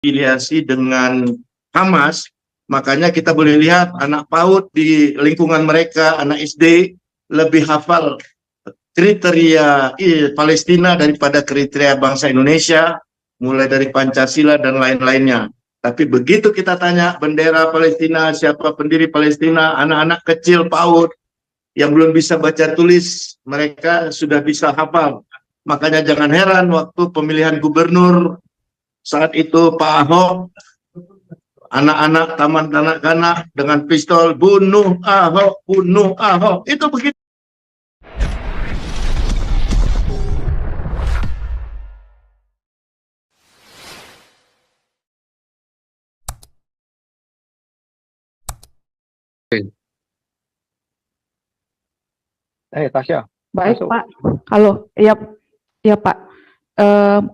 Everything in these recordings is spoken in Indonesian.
afiliasi dengan Hamas, makanya kita boleh lihat anak PAUD di lingkungan mereka, anak SD lebih hafal kriteria Palestina daripada kriteria bangsa Indonesia, mulai dari Pancasila dan lain-lainnya. Tapi begitu kita tanya bendera Palestina, siapa pendiri Palestina, anak-anak kecil PAUD yang belum bisa baca tulis, mereka sudah bisa hafal. Makanya jangan heran waktu pemilihan gubernur saat itu Pak Ahok, anak-anak taman kanak-kanak dengan pistol, bunuh Ahok, bunuh Ahok. Itu begitu. Tasya. Baik, Pak. Halo. Iya, iya Pak.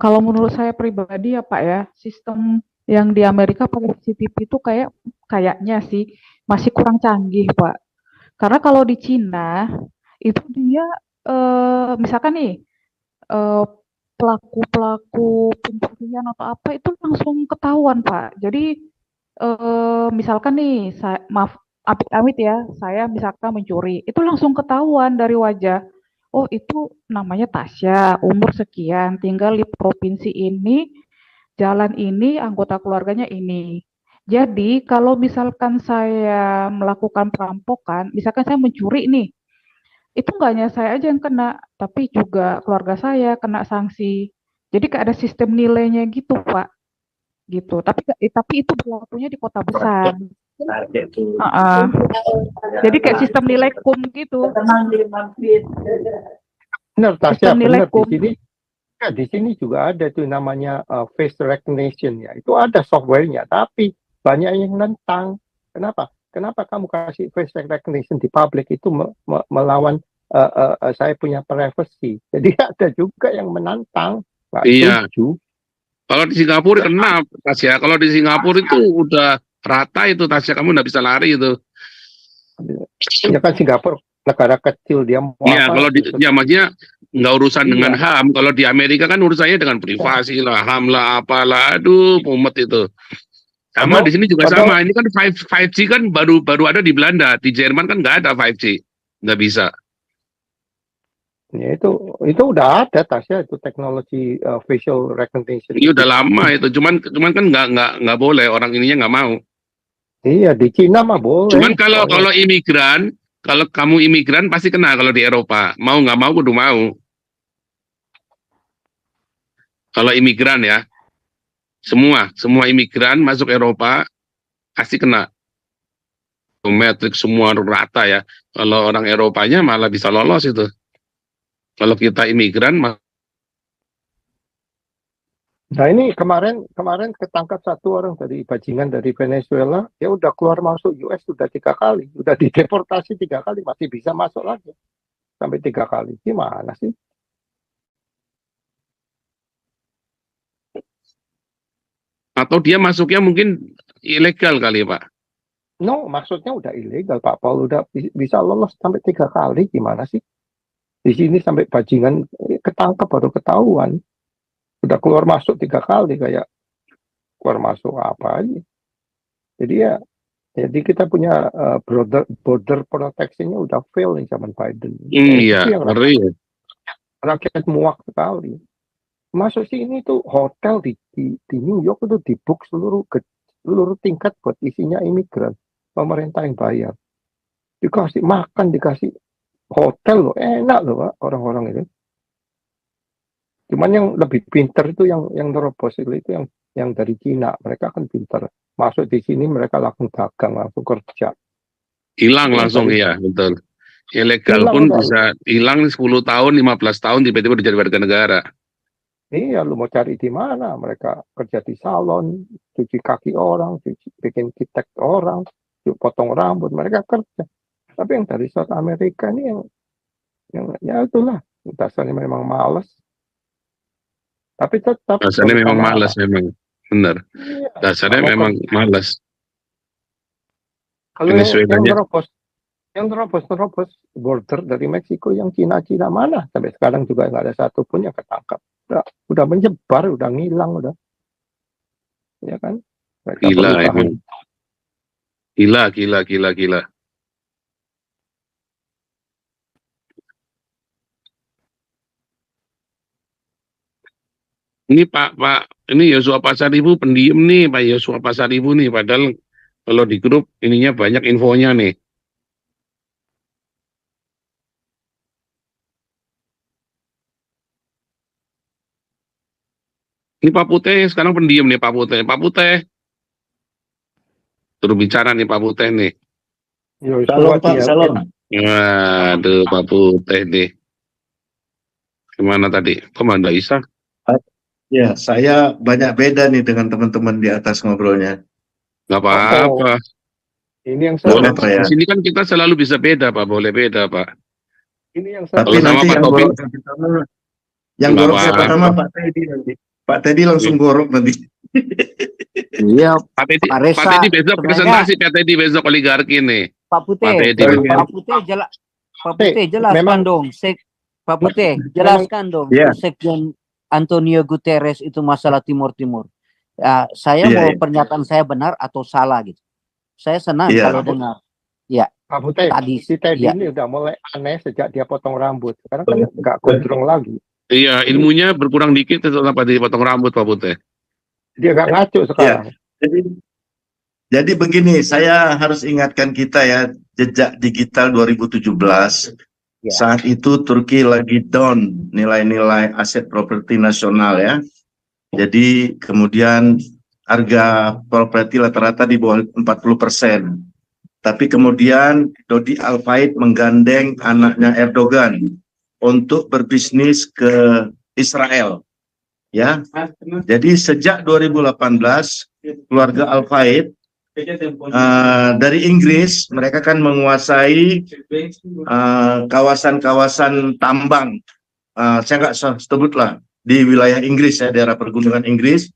Kalau menurut saya pribadi ya Pak ya, sistem yang di Amerika pakai CCTV itu kayaknya sih masih kurang canggih Pak. Karena kalau di Cina itu dia misalkan nih eh, pelaku-pelaku pencurian atau apa itu langsung ketahuan Pak. Jadi misalkan nih, maaf, amit-amit ya, saya misalkan mencuri, itu langsung ketahuan dari wajah. Oh, itu namanya Tasya, umur sekian, tinggal di provinsi ini, jalan ini, anggota keluarganya ini. Jadi, kalau misalkan saya melakukan perampokan, misalkan saya mencuri nih, itu nggak hanya saya aja yang kena, tapi juga keluarga saya kena sanksi. Jadi kayak ada sistem nilainya gitu, Pak. Gitu. Tapi itu berlakunya di kota besar. Jadi kayak sistem nilai kum gitu. Benar, Tasya, Sistem nilai benar. kum. Di sini juga ada tuh namanya face recognition ya. Itu ada softwarenya, tapi banyak yang nentang. Kenapa? Kenapa kamu kasih face recognition di publik itu melawan saya punya privacy. Jadi ada juga yang menantang. Nggak Iya. setuju. Kalau di Singapura kena, Tasya. Kalau di Singapura itu udah rata itu, Tasya. Kamu nggak bisa lari itu. Ya kan Singapura negara kecil, dia mau Iya, apa? kalau ya maksudnya nggak urusan Iya. dengan HAM. Kalau di Amerika kan urusannya dengan privasi lah, HAM lah, apalah. Aduh, mumet itu. Sama di sini juga sama. Ini kan 5G kan baru ada di Belanda. Di Jerman kan nggak ada 5G. Nggak bisa. Ya itu udah ada, Tasya, itu teknologi facial recognition. Ini udah lama itu. Cuman kan nggak boleh, orang ininya nggak mau. Iya, di Cina mah boleh. Cuman kalau imigran, kalau kamu imigran pasti kena kalau di Eropa. Mau nggak mau kudu mau. Kalau imigran ya, semua imigran masuk Eropa pasti kena. Biometrik semua rata ya. Kalau orang Eropanya malah bisa lolos itu. Kalau kita imigran, Nah ini kemarin ketangkap satu orang dari bajingan dari Venezuela, dia udah keluar masuk US sudah 3 kali, udah dideportasi 3 kali, masih bisa masuk lagi sampai 3 kali. Gimana sih? atau dia masuknya mungkin ilegal kali ya Pak. No, maksudnya udah ilegal, Pak Paul, udah bisa lolos sampai 3 kali, gimana sih? Di sini sampai bajingan ketangkap baru ketahuan, udah keluar masuk 3 kali, kayak keluar masuk apa aja. Jadi kita punya border protection-nya udah fail nih zaman Biden. Iya, ngeri. Rakyat muak sekali. Masuk sini tuh hotel di New York itu di book seluruh tingkat buat isinya imigran. Pemerintah yang bayar. Dikasih makan, dikasih hotel loh, enak loh Pak, orang-orang itu. Cuman yang lebih pinter itu yang nerobos itu yang dari Cina, mereka kan pinter. Masuk di sini mereka langsung dagang, langsung kerja. Hilang langsung, iya, betul. Ilegal pun bisa hilang 10 tahun, 15 tahun, tiba-tiba jadi warga negara. Iya, lu mau cari di mana? Mereka kerja di salon, cuci kaki orang, bikin kitek orang, potong rambut, mereka kerja. Tapi yang dari South America ini yang ya itulah, dasarnya memang malas. Tapi tetap dasarnya memang malas, memang benar. Iya, dasarnya memang malas. Kalau yang terobos border dari Meksiko, yang Cina mana? Sampai sekarang juga nggak ada satupun yang ketangkap. Udah menyebar, udah ngilang, udah. ya kan? Mereka Gila berusaha. emang. Gila. Ini ini Yosua Pasaribu pendiam nih, Pak Yosua Pasaribu nih. Padahal kalau di grup ininya banyak infonya nih. Ini Pak Putih sekarang pendiam nih Pak Putih. Pak Putih. Terus bicara nih Pak Putih nih. Salam Pak, salam. Waduh Pak Putih nih. Gimana tadi? Komanda Isa? Ya, saya banyak beda nih dengan teman-teman di atas ngobrolnya. Nggak apa-apa. Ini yang Boleh, Apa ya? di sini kan kita selalu bisa beda Pak, boleh beda Pak. ini yang Tapi Kalau sama nanti Pak yang Taufik, gorok yang pertama, yang nggak gorok siapa apa-apa. nama Pak Teddy nanti. Pak Teddy langsung gorok nanti. Iya, Pak Teddy, Pak Reza, Pak Teddy besok sebenarnya- presentasi Pak Teddy besok oligarki nih. Pak Putih, Pak Teddy. Pak Putih jelaskan memang- dong. Pak Putih jelaskan dong. Iya. Sekjen Antonio Guterres itu masalah Timur Timur. Ya, saya Iya, mau iya. pernyataan saya benar atau salah gitu. Saya senang Iya. kalau dengar. Pak Putih, Tadi, si Teddy iya. ini udah mulai aneh sejak dia potong rambut. Sekarang kan nggak gondrong lagi. Iya, ilmunya berkurang dikit setelah Pak Teddy potong rambut Pak Putih. Dia nggak ngaco sekarang. Jadi begini, saya harus ingatkan kita ya, jejak digital 2017. Ya. Saat itu Turki lagi down nilai-nilai aset properti nasional ya. Jadi kemudian harga properti rata-rata di bawah 40%. Tapi kemudian Dodi Al-Fayed menggandeng anaknya Erdogan untuk berbisnis ke Israel. Ya. Jadi sejak 2018 keluarga Al-Fayed dari Inggris, mereka kan menguasai kawasan-kawasan tambang. Saya nggak sebutlah di wilayah Inggris ya, daerah pergunungan Inggris.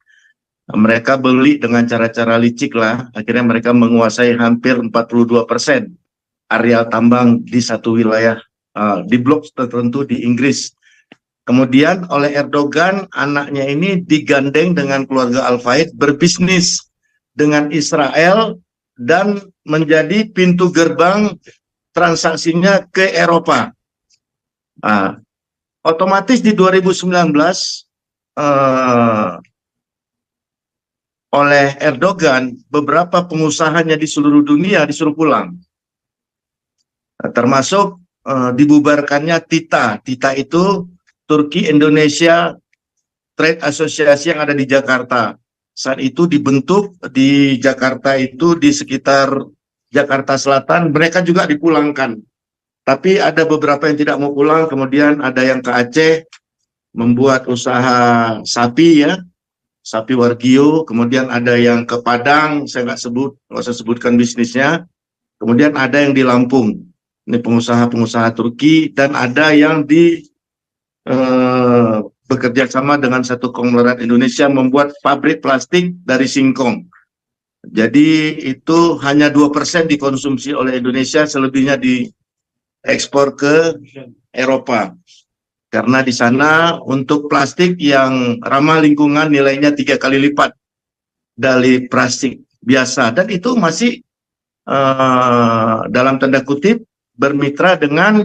Mereka beli dengan cara-cara licik lah. Akhirnya mereka menguasai hampir 42% areal tambang di satu wilayah di blok tertentu di Inggris. Kemudian oleh Erdogan, anaknya ini digandeng dengan keluarga Al-Fayed berbisnis dengan Israel dan menjadi pintu gerbang transaksinya ke Eropa. Otomatis di 2019 oleh Erdogan, beberapa pengusahanya di seluruh dunia disuruh pulang. Termasuk dibubarkannya TITA. TITA itu Turki Indonesia Trade Association yang ada di Jakarta. Saat itu dibentuk di Jakarta itu di sekitar Jakarta Selatan, mereka juga dipulangkan. Tapi ada beberapa yang tidak mau pulang, kemudian ada yang ke Aceh membuat usaha sapi ya, sapi Wagyu, kemudian ada yang ke Padang, saya nggak usah sebutkan bisnisnya. Kemudian ada yang di Lampung, ini pengusaha-pengusaha Turki, dan ada yang di bekerja sama dengan satu konglomerat Indonesia membuat pabrik plastik dari singkong. Jadi itu hanya 2% dikonsumsi oleh Indonesia, selebihnya diekspor ke Eropa. Karena di sana untuk plastik yang ramah lingkungan nilainya 3 kali lipat dari plastik biasa. Dan itu masih dalam tanda kutip bermitra dengan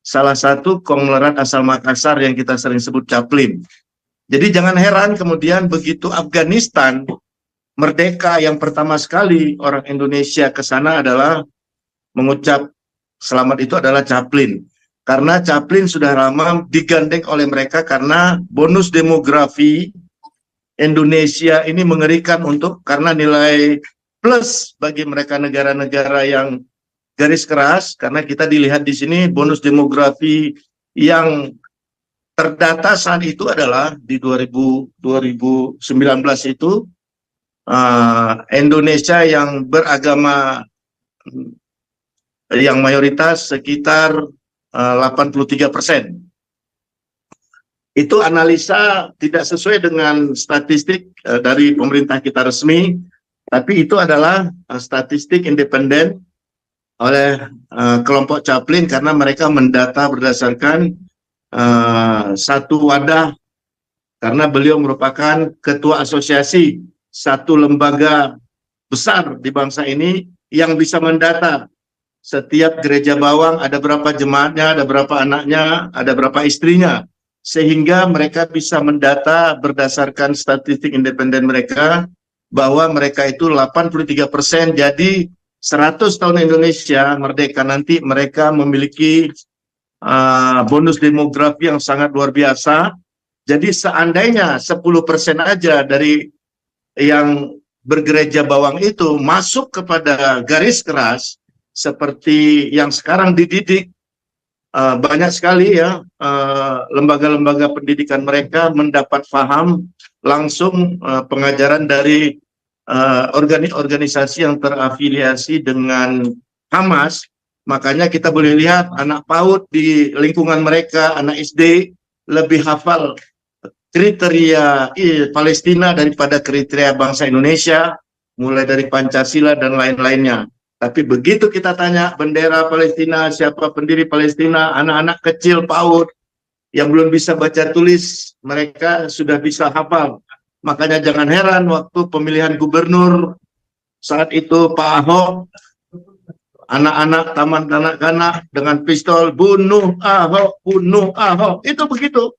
salah satu konglomerat asal Makassar yang kita sering sebut Chaplin. Jadi jangan heran kemudian begitu Afghanistan merdeka, yang pertama sekali orang Indonesia ke sana adalah mengucap selamat itu adalah Chaplin. Karena Chaplin sudah lama digandeng oleh mereka karena bonus demografi Indonesia ini mengerikan karena nilai plus bagi mereka negara-negara yang garis keras, karena kita dilihat di sini bonus demografi yang terdata saat itu adalah di 2019 itu Indonesia yang beragama yang mayoritas sekitar 83%. Itu analisa tidak sesuai dengan statistik dari pemerintah kita resmi, tapi itu adalah statistik independen oleh kelompok Chaplin karena mereka mendata berdasarkan satu wadah, karena beliau merupakan ketua asosiasi satu lembaga besar di bangsa ini yang bisa mendata setiap gereja bawang ada berapa jemaatnya, ada berapa anaknya, ada berapa istrinya, sehingga mereka bisa mendata berdasarkan statistik independen mereka bahwa mereka itu 83%. Jadi 100 tahun Indonesia merdeka nanti mereka memiliki bonus demografi yang sangat luar biasa. Jadi seandainya 10% aja dari yang bergereja bawang itu masuk kepada garis keras seperti yang sekarang dididik, banyak sekali ya lembaga-lembaga pendidikan mereka mendapat paham langsung pengajaran dari organisasi yang terafiliasi dengan Hamas. Makanya kita boleh lihat anak PAUD di lingkungan mereka, anak SD lebih hafal kriteria Palestina daripada kriteria bangsa Indonesia, mulai dari Pancasila dan lain-lainnya. Tapi begitu kita tanya bendera Palestina, siapa pendiri Palestina, anak-anak kecil PAUD yang belum bisa baca tulis, mereka sudah bisa hafal. Makanya jangan heran waktu pemilihan gubernur saat itu Pak Ahok, anak-anak taman kanak-kanak dengan pistol, bunuh Ahok, itu begitu.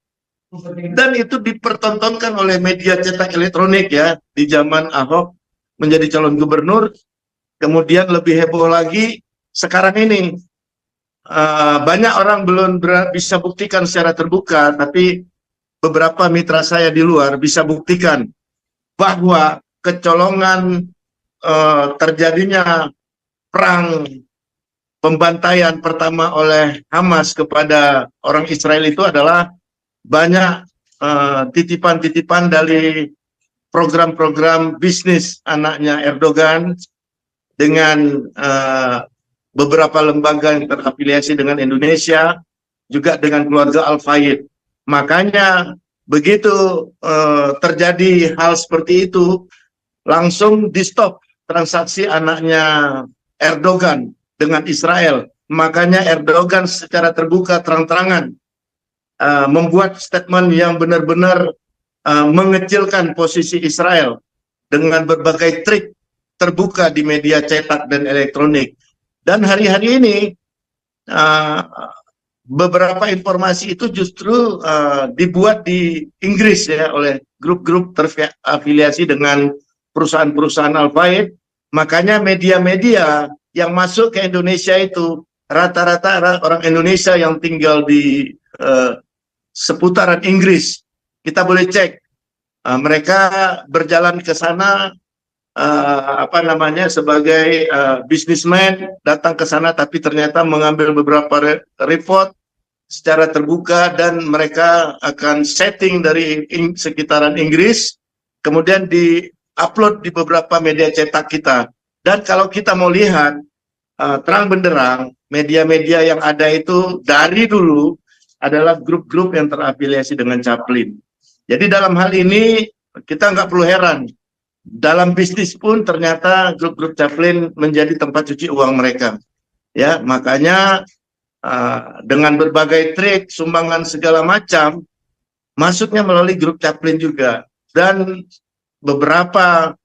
Dan itu dipertontonkan oleh media cetak elektronik ya di zaman Ahok menjadi calon gubernur. Kemudian lebih heboh lagi sekarang ini banyak orang belum bisa buktikan secara terbuka, tapi beberapa mitra saya di luar bisa buktikan bahwa kecolongan terjadinya perang pembantaian pertama oleh Hamas kepada orang Israel itu adalah banyak titipan-titipan dari program-program bisnis anaknya Erdogan dengan beberapa lembaga yang terafiliasi dengan Indonesia, juga dengan keluarga Al-Fayed. Makanya begitu terjadi hal seperti itu, langsung di-stop transaksi anaknya Erdogan dengan Israel. Makanya Erdogan secara terbuka terang-terangan membuat statement yang benar-benar mengecilkan posisi Israel dengan berbagai trik terbuka di media cetak dan elektronik. Dan hari-hari ini beberapa informasi itu justru dibuat di Inggris ya oleh grup-grup terafiliasi dengan perusahaan-perusahaan Al-Fayed. Makanya media-media yang masuk ke Indonesia itu rata-rata orang Indonesia yang tinggal di seputaran Inggris. Kita boleh cek mereka berjalan ke sana sebagai bisnismen, datang ke sana tapi ternyata mengambil beberapa report secara terbuka dan mereka akan setting dari sekitaran Inggris, kemudian di-upload di beberapa media cetak kita. Dan kalau kita mau lihat terang benderang, media-media yang ada itu dari dulu adalah grup-grup yang terafiliasi dengan Chaplin. Jadi dalam hal ini kita nggak perlu heran. Dalam bisnis pun ternyata grup-grup Chaplin menjadi tempat cuci uang mereka. Ya, makanya dengan berbagai trik, sumbangan segala macam, masuknya melalui grup Chaplin juga. Dan beberapa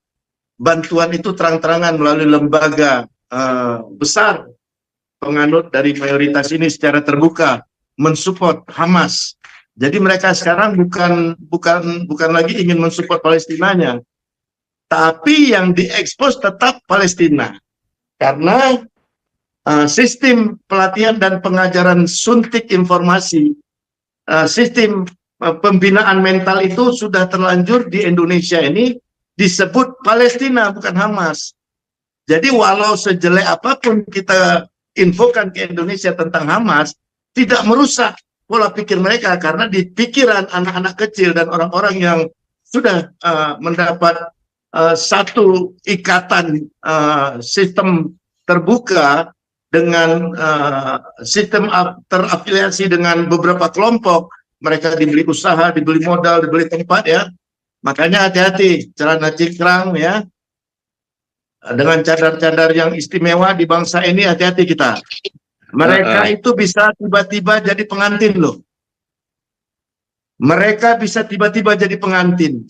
bantuan itu terang-terangan melalui lembaga besar penganut dari mayoritas ini secara terbuka mensupport Hamas. Jadi mereka sekarang bukan lagi ingin mensupport Palestinanya, tapi yang diekspos tetap Palestina. Karena sistem pelatihan dan pengajaran suntik informasi, sistem pembinaan mental itu sudah terlanjur di Indonesia ini disebut Palestina, bukan Hamas. Jadi walau sejelek apapun kita infokan ke Indonesia tentang Hamas, tidak merusak pola pikir mereka, karena di pikiran anak-anak kecil dan orang-orang yang sudah mendapat satu ikatan sistem terbuka dengan sistem terafiliasi dengan beberapa kelompok, mereka dibeli usaha, dibeli modal, dibeli tempat ya. Makanya hati-hati, celana cingkrang ya, dengan cadar-cadar yang istimewa di bangsa ini, hati-hati kita. Mereka itu bisa tiba-tiba jadi pengantin loh. Mereka bisa tiba-tiba jadi pengantin.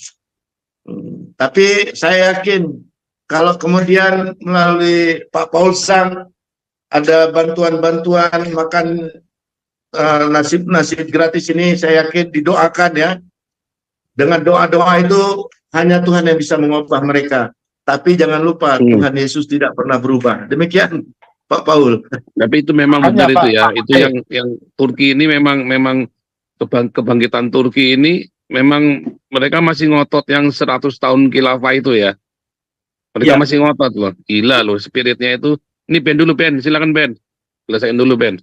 Tapi saya yakin kalau kemudian melalui Pak Paul Sang ada bantuan-bantuan makan nasi gratis ini, saya yakin didoakan ya. Dengan doa-doa itu hanya Tuhan yang bisa mengubah mereka. Tapi jangan lupa Tuhan Yesus tidak pernah berubah. Demikian Pak Paul. Tapi itu memang Hanya, benar itu Pak, ya. Pak. Itu yang Turki ini memang kebangkitan Turki ini memang mereka masih ngotot yang 100 tahun khilafah itu ya. Mereka Ya. masih ngotot loh. Gila loh spiritnya itu. Ini Ben dulu Ben, silakan Ben. Selesaiin dulu Ben.